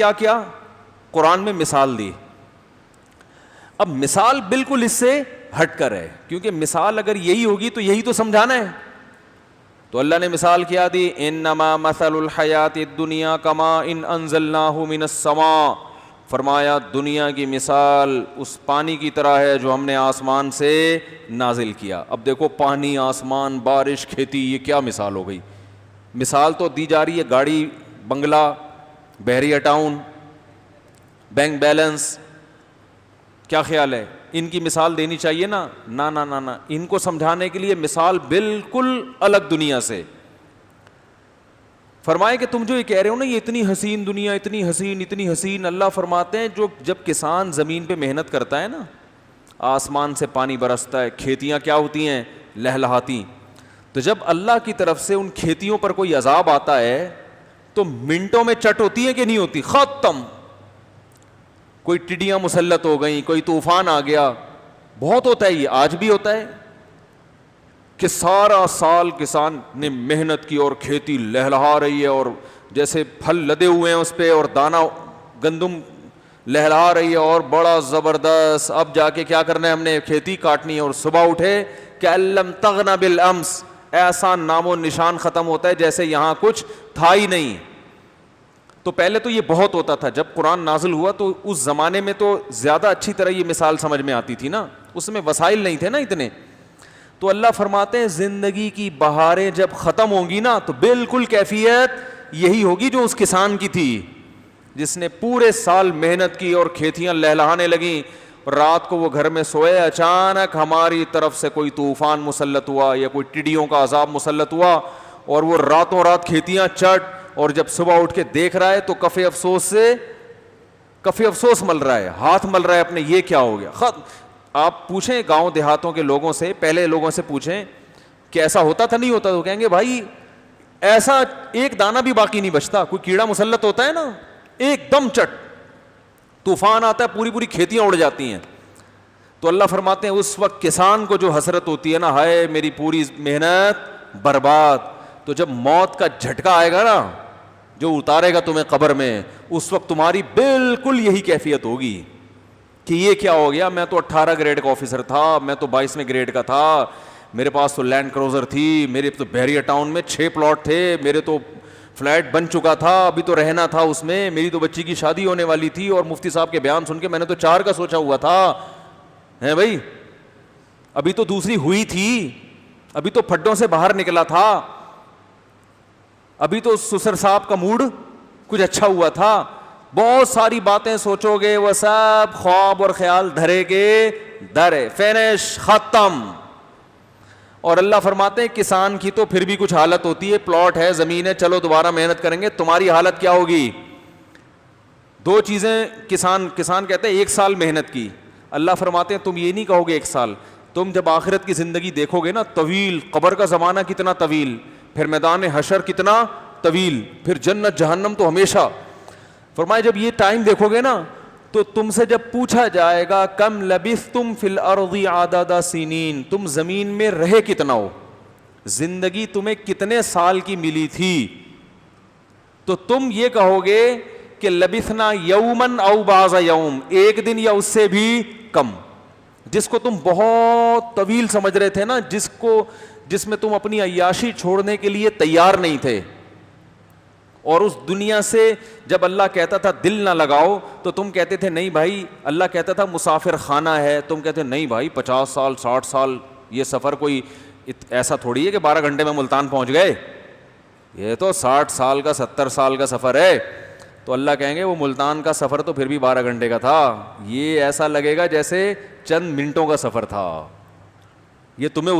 کیا کیا؟ قرآن میں مثال دی. اب مثال بالکل اس سے ہٹ کر ہے, کیونکہ مثال اگر یہی ہوگی تو یہی تو سمجھانا ہے. تو اللہ نے مثال کیا دی, انما مثل الحیات الدنیا کما ان انزلناہ من السماء, فرمایا دنیا کی مثال اس پانی کی طرح ہے جو ہم نے آسمان سے نازل کیا. اب دیکھو پانی, آسمان, بارش, کھیتی, یہ کیا مثال ہو گئی. مثال تو دی جا رہی ہے گاڑی, بنگلہ, بحریہ ٹاؤن, بینک بیلنس. کیا خیال ہے, ان کی مثال دینی چاہیے نا؟ نا نا نا نا, ان کو سمجھانے کے لیے مثال بالکل الگ دنیا سے. فرمائے کہ تم جو یہ کہہ رہے ہو نا, یہ اتنی حسین دنیا, اتنی حسین, اتنی حسین. اللہ فرماتے ہیں جو جب کسان زمین پہ محنت کرتا ہے نا, آسمان سے پانی برستا ہے, کھیتیاں کیا ہوتی ہیں؟ لہلہاتی. تو جب اللہ کی طرف سے ان کھیتیوں پر کوئی عذاب آتا ہے تو منٹوں میں چٹ ہوتی ہے کہ نہیں ہوتی؟ ختم. کوئی ٹڈیاں مسلط ہو گئیں, کوئی طوفان آ گیا, بہت ہوتا ہے. یہ آج بھی ہوتا ہے کہ سارا سال کسان نے محنت کی اور کھیتی لہلہا رہی ہے, اور جیسے پھل لدے ہوئے ہیں اس پہ, اور دانہ گندم لہلہا رہی ہے, اور بڑا زبردست. اب جا کے کیا کرنا ہے ہم نے؟ کھیتی کاٹنی ہے. اور صبح اٹھے کہ الم تغن بالامس, ایسا نام و نشان ختم ہوتا ہے جیسے یہاں کچھ تھا ہی نہیں. تو پہلے تو یہ بہت ہوتا تھا. جب قرآن نازل ہوا تو اس زمانے میں تو زیادہ اچھی طرح یہ مثال سمجھ میں آتی تھی نا, اس میں وسائل نہیں تھے نا اتنے. تو اللہ فرماتے ہیں زندگی کی بہاریں جب ختم ہوں گی نا تو بالکل کیفیت یہی ہوگی جو اس کسان کی تھی, جس نے پورے سال محنت کی اور کھیتیاں لہلہانے لگیں. رات کو وہ گھر میں سوئے, اچانک ہماری طرف سے کوئی طوفان مسلط ہوا یا کوئی ٹڈیوں کا عذاب مسلط ہوا, اور وہ راتوں رات کھیتیاں چٹ, اور جب صبح اٹھ کے دیکھ رہا ہے تو کفِ افسوس مل رہا ہے, ہاتھ مل رہا ہے اپنے, یہ کیا ہو گیا. آپ پوچھیں گاؤں دیہاتوں کے لوگوں سے, پہلے لوگوں سے پوچھیں کہ ایسا ہوتا تھا نہیں ہوتا, تو کہیں گے بھائی ایسا ایک دانہ بھی باقی نہیں بچتا. کوئی کیڑا مسلط ہوتا ہے نا, ایک دم چٹ طوفان آتا ہے, پوری پوری کھیتیاں اڑ جاتی ہیں. تو اللہ فرماتے ہیں اس وقت کسان کو جو حسرت ہوتی ہے نا, ہائے میری پوری محنت برباد. تو جب موت کا جھٹکا آئے گا نا, جو اتارے گا تمہیں قبر میں, اس وقت تمہاری بالکل یہی کیفیت ہوگی کہ یہ کیا ہو گیا, میں تو 18 گریڈ کا آفیسر تھا, میں تو 22ویں گریڈ کا تھا, میرے پاس تو لینڈ کروزر تھی, میرے تو بحریہ ٹاؤن میں 6 پلاٹ تھے, میرے تو فلیٹ بن چکا تھا, ابھی تو رہنا تھا اس میں, میری تو بچی کی شادی ہونے والی تھی, اور مفتی صاحب کے بیان سن کے میں نے تو 4 کا سوچا ہوا تھا. ہیں بھائی, ابھی تو دوسری ہوئی تھی, ابھی تو پھڈوں سے باہر نکلا تھا, ابھی تو سسر صاحب کا موڈ کچھ اچھا ہوا تھا. بہت ساری باتیں سوچو گے, وہ سب خواب اور خیال دھرے کے درے, فینش, ختم. اور اللہ فرماتے ہیں کسان کی تو پھر بھی کچھ حالت ہوتی ہے, پلاٹ ہے, زمین ہے, چلو دوبارہ محنت کریں گے. تمہاری حالت کیا ہوگی؟ 2 چیزیں. کسان کہتے ہیں 1 سال محنت کی. اللہ فرماتے ہیں تم یہ نہیں کہو گے 1 سال, تم جب آخرت کی زندگی دیکھو گے نا, طویل, قبر کا زمانہ کتنا طویل, پھر میدان حشر کتنا طویل, پھر جنت جہنم تو ہمیشہ. فرمائے جب یہ ٹائم دیکھو گے نا تو تم سے جب پوچھا جائے گا کم لبثتم فی الارض عدد سنین, تم زمین میں رہے کتنا ہو, زندگی تمہیں کتنے سال کی ملی تھی, تو تم یہ کہو گے کہ لبثنا یومن او بعض یوم, 1 دن یا اس سے بھی کم. جس کو تم بہت طویل سمجھ رہے تھے نا, جس میں تم اپنی عیاشی چھوڑنے کے لیے تیار نہیں تھے, اور اس دنیا سے جب اللہ کہتا تھا دل نہ لگاؤ تو تم کہتے تھے نہیں بھائی, اللہ کہتا تھا مسافر خانہ ہے, تم کہتے نہیں بھائی 50 سال 60 سال یہ سفر کوئی ایسا تھوڑی ہے کہ 12 گھنٹے میں ملتان پہنچ گئے, یہ تو 60 سال کا 70 سال کا سفر ہے. تو اللہ کہیں گے وہ ملتان کا سفر تو پھر بھی 12 گھنٹے کا تھا, یہ ایسا لگے گا جیسے چند منٹوں کا سفر تھا, یہ تمہیں